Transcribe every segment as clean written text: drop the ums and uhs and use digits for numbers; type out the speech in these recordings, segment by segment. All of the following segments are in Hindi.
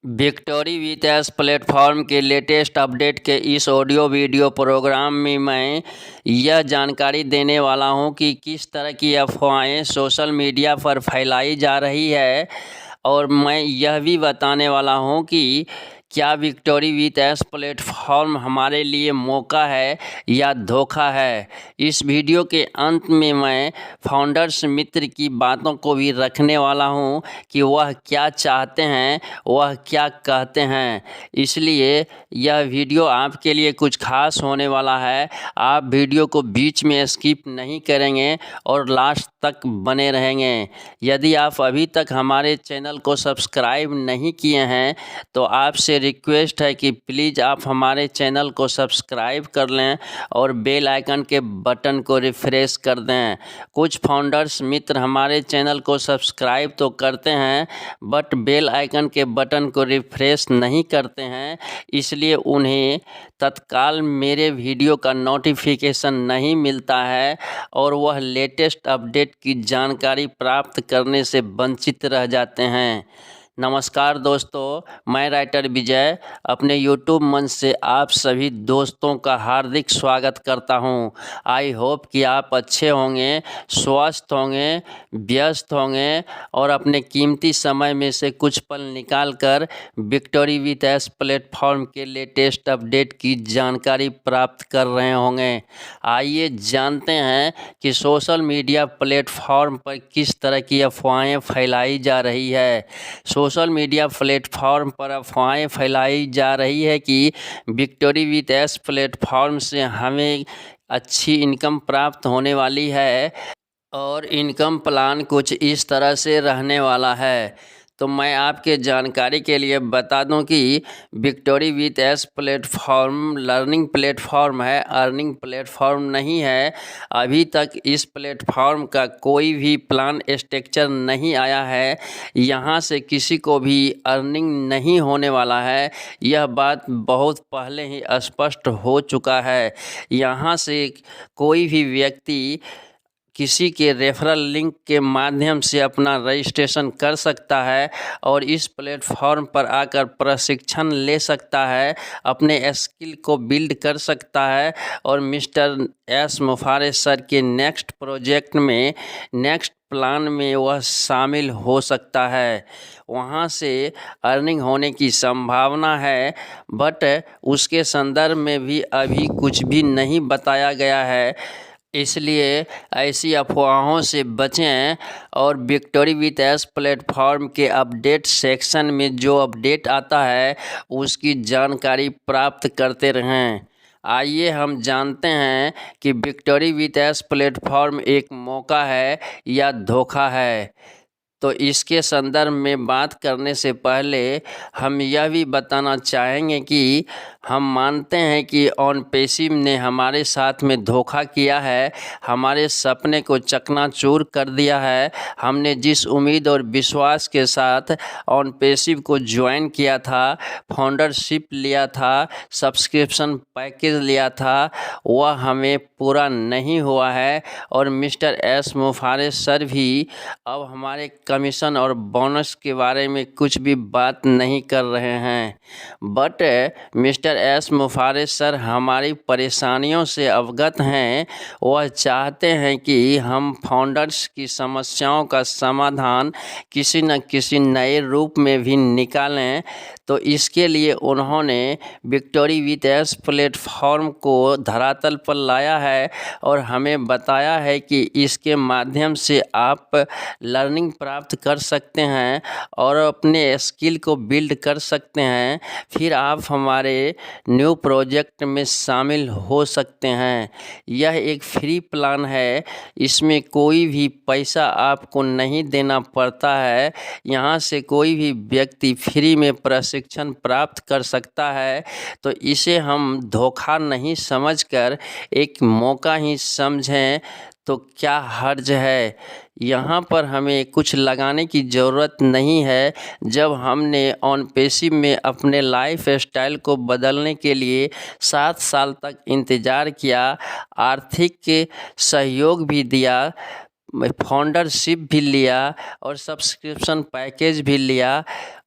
विक्टोरी वीएस प्लेटफॉर्म के लेटेस्ट अपडेट के इस ऑडियो वीडियो प्रोग्राम में मैं यह जानकारी देने वाला हूं कि किस तरह की अफवाहें सोशल मीडिया पर फैलाई जा रही है और मैं यह भी बताने वाला हूं कि क्या विक्टोरी वीएस प्लेटफॉर्म हमारे लिए मौका है या धोखा है। इस वीडियो के अंत में मैं फाउंडर्स मित्र की बातों को भी रखने वाला हूं कि वह क्या चाहते हैं, वह क्या कहते हैं। इसलिए यह वीडियो आपके लिए कुछ खास होने वाला है। आप वीडियो को बीच में स्किप नहीं करेंगे और लास्ट तक बने रहेंगे। यदि आप अभी तक हमारे चैनल को सब्सक्राइब नहीं किए हैं तो आपसे रिक्वेस्ट है कि प्लीज़ आप हमारे चैनल को सब्सक्राइब कर लें और बेल आइकन के बटन को रिफ्रेश कर दें। कुछ फाउंडर्स मित्र हमारे चैनल को सब्सक्राइब तो करते हैं बट बेल आइकन के बटन को रिफ्रेश नहीं करते हैं, इसलिए उन्हें तत्काल मेरे वीडियो का नोटिफिकेशन नहीं मिलता है और वह लेटेस्ट अपडेट की जानकारी प्राप्त करने से वंचित रह जाते हैं। नमस्कार दोस्तों, मैं राइटर विजय अपने यूट्यूब मंच से आप सभी दोस्तों का हार्दिक स्वागत करता हूं। आई होप कि आप अच्छे होंगे, स्वस्थ होंगे, व्यस्त होंगे और अपने कीमती समय में से कुछ पल निकालकर विक्टोरी वीएस प्लेटफॉर्म के लेटेस्ट अपडेट की जानकारी प्राप्त कर रहे होंगे। आइए जानते हैं कि सोशल मीडिया प्लेटफॉर्म पर किस तरह की अफवाहें फैलाई जा रही है। सोशल मीडिया प्लेटफॉर्म पर अफवाहें फैलाई जा रही है कि विक्टोरी वीएस प्लेटफॉर्म से हमें अच्छी इनकम प्राप्त होने वाली है और इनकम प्लान कुछ इस तरह से रहने वाला है। तो मैं आपके जानकारी के लिए बता दूं कि victory VS platform learning platform है, अर्निंग प्लेटफॉर्म नहीं है। अभी तक इस प्लेटफॉर्म का कोई भी प्लान स्ट्रक्चर नहीं आया है। यहाँ से किसी को भी अर्निंग नहीं होने वाला है, यह बात बहुत पहले ही स्पष्ट हो चुका है। यहाँ से कोई भी व्यक्ति किसी के रेफरल लिंक के माध्यम से अपना रजिस्ट्रेशन कर सकता है और इस प्लेटफॉर्म पर आकर प्रशिक्षण ले सकता है, अपने स्किल को बिल्ड कर सकता है और मिस्टर एस मुफारे सर के नेक्स्ट प्रोजेक्ट में, नेक्स्ट प्लान में वह शामिल हो सकता है। वहाँ से अर्निंग होने की संभावना है बट उसके संदर्भ में भी अभी कुछ भी नहीं बताया गया है, इसलिए ऐसी अफवाहों से बचें और विक्टोरी वीएस प्लेटफॉर्म के अपडेट सेक्शन में जो अपडेट आता है उसकी जानकारी प्राप्त करते रहें। आइए हम जानते हैं कि विक्टोरी वीएस प्लेटफॉर्म एक मौका है या धोखा है। तो इसके संदर्भ में बात करने से पहले हम यह भी बताना चाहेंगे कि हम मानते हैं कि ऑनपेसिव ने हमारे साथ में धोखा किया है, हमारे सपने को चकनाचूर कर दिया है। हमने जिस उम्मीद और विश्वास के साथ ऑनपेसिव को ज्वाइन किया था, फाउंडरशिप लिया था, सब्सक्रिप्शन पैकेज लिया था, वह हमें पूरा नहीं हुआ है और मिस्टर एस मुफारे सर भी अब हमारे कमीशन और बोनस के बारे में कुछ भी बात नहीं कर रहे हैं। बट मिस्टर एस मुफारे सर हमारी परेशानियों से अवगत हैं। वह चाहते हैं कि हम फाउंडर्स की समस्याओं का समाधान किसी न किसी नए रूप में भी निकालें। तो इसके लिए उन्होंने विक्टोरी वीएस प्लेटफॉर्म को धरातल पर लाया है और हमें बताया है कि इसके माध्यम से आप लर्निंग प्राप्त कर सकते हैं और अपने स्किल को बिल्ड कर सकते हैं। फिर आप हमारे न्यू प्रोजेक्ट में शामिल हो सकते हैं। यह एक फ्री प्लान है, इसमें कोई भी पैसा आपको नहीं देना पड़ता है। यहाँ से कोई भी व्यक्ति फ्री में प्रशिक्षण प्राप्त कर सकता है। तो इसे हम धोखा नहीं समझकर एक मौका ही समझें तो क्या हर्ज है। यहाँ पर हमें कुछ लगाने की ज़रूरत नहीं है। जब हमने ऑनपेसिव में अपने लाइफ स्टाइल को बदलने के लिए 7 साल तक इंतज़ार किया, आर्थिक सहयोग भी दिया, फाउंडरशिप भी लिया और सब्सक्रिप्शन पैकेज भी लिया,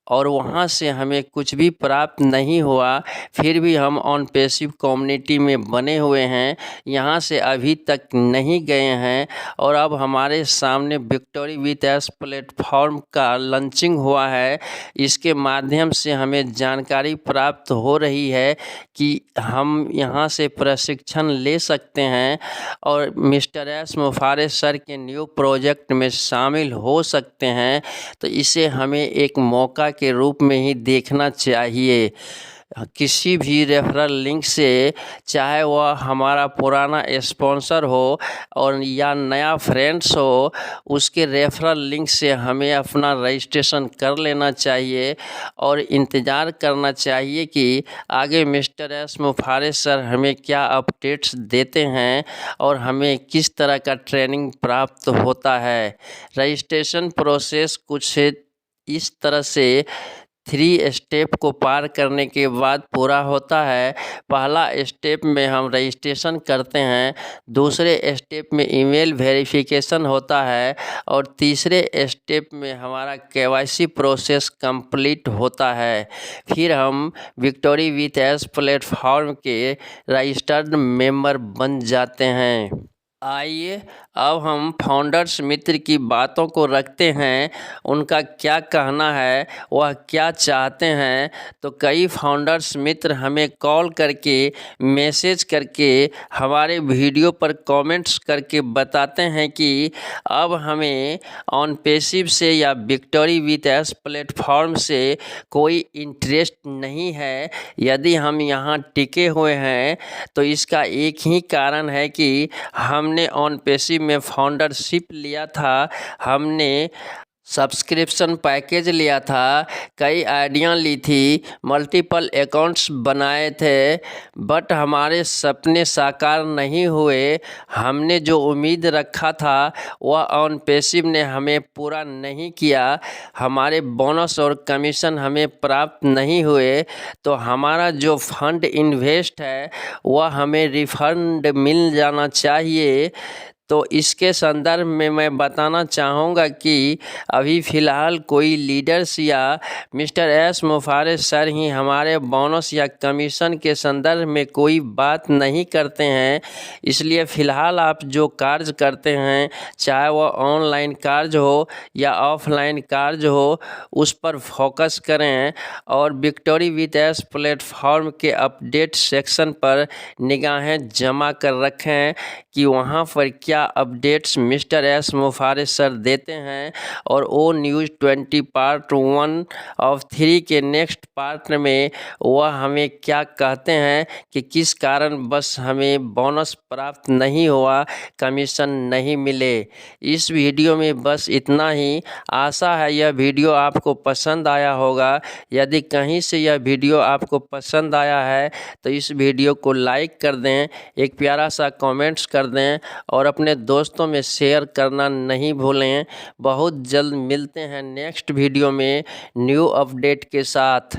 और वहाँ से हमें कुछ भी प्राप्त नहीं हुआ, फिर भी हम ऑन पैसिव कम्युनिटी में बने हुए हैं, यहाँ से अभी तक नहीं गए हैं। और अब हमारे सामने विक्टोरी विथ एस प्लेटफॉर्म का लॉन्चिंग हुआ है। इसके माध्यम से हमें जानकारी प्राप्त हो रही है कि हम यहाँ से प्रशिक्षण ले सकते हैं और मिस्टर एस मुफारे सर के न्यू प्रोजेक्ट में शामिल हो सकते हैं। तो इसे हमें एक मौका के रूप में ही देखना चाहिए। किसी भी रेफरल लिंक से, चाहे वह हमारा पुराना स्पॉन्सर हो और या नया फ्रेंड्स हो, उसके रेफरल लिंक से हमें अपना रजिस्ट्रेशन कर लेना चाहिए और इंतज़ार करना चाहिए कि आगे मिस्टर एस मुफारे सर हमें क्या अपडेट्स देते हैं और हमें किस तरह का ट्रेनिंग प्राप्त होता है। रजिस्ट्रेशन प्रोसेस कुछ इस तरह से 3 स्टेप को पार करने के बाद पूरा होता है। पहला स्टेप में हम रजिस्ट्रेशन करते हैं, दूसरे स्टेप में ईमेल वेरिफिकेशन होता है और तीसरे स्टेप में हमारा KYC प्रोसेस कंप्लीट होता है। फिर हम विक्टोरी विथ एस प्लेटफॉर्म के रजिस्टर्ड मेंबर बन जाते हैं। आइए अब हम फाउंडर्स मित्र की बातों को रखते हैं, उनका क्या कहना है, वह क्या चाहते हैं। तो कई फाउंडर्स मित्र हमें कॉल करके, मैसेज करके, हमारे वीडियो पर कमेंट्स करके बताते हैं कि अब हमें ऑन पैसिव से या विक्टोरी विथ एस प्लेटफॉर्म से कोई इंटरेस्ट नहीं है। यदि हम यहाँ टिके हुए हैं तो इसका एक ही कारण है कि हमने ऑन पैसिव में फाउंडरशिप लिया था, हमने सब्सक्रिप्शन पैकेज लिया था, कई आइडिया ली थी, मल्टीपल अकाउंट्स बनाए थे, बट हमारे सपने साकार नहीं हुए। हमने जो उम्मीद रखा था वह ऑन पैसिव ने हमें पूरा नहीं किया, हमारे बोनस और कमीशन हमें प्राप्त नहीं हुए। तो हमारा जो फंड इन्वेस्ट है वह हमें रिफंड मिल जाना चाहिए। तो इसके संदर्भ में मैं बताना चाहूँगा कि अभी फ़िलहाल कोई लीडर्स या मिस्टर एस मुफारे सर ही हमारे बोनस या कमीशन के संदर्भ में कोई बात नहीं करते हैं। इसलिए फ़िलहाल आप जो कार्य करते हैं, चाहे वह ऑनलाइन कार्य हो या ऑफलाइन कार्य हो, उस पर फोकस करें और विक्टोरी विथ एस प्लेटफॉर्म के अपडेट सेक्शन पर निगाहें जमा कर रखें कि वहाँ पर क्या अपडेट्स मिस्टर एस मुफारे सर देते हैं। और ओ न्यूज़ 20 पार्ट 1 ऑफ 3 के नेक्स्ट पार्ट में वह हमें क्या कहते हैं कि किस कारण बस हमें बोनस प्राप्त नहीं हुआ, कमीशन नहीं मिले। इस वीडियो में बस इतना ही। आशा है यह वीडियो आपको पसंद आया होगा। यदि कहीं से यह वीडियो आपको पसंद आया है तो इस वीडियो को लाइक कर दें, एक प्यारा सा कमेंट्स कर दें और अपने दोस्तों में शेयर करना नहीं भूलें। बहुत जल्द मिलते हैं नेक्स्ट वीडियो में न्यू अपडेट के साथ।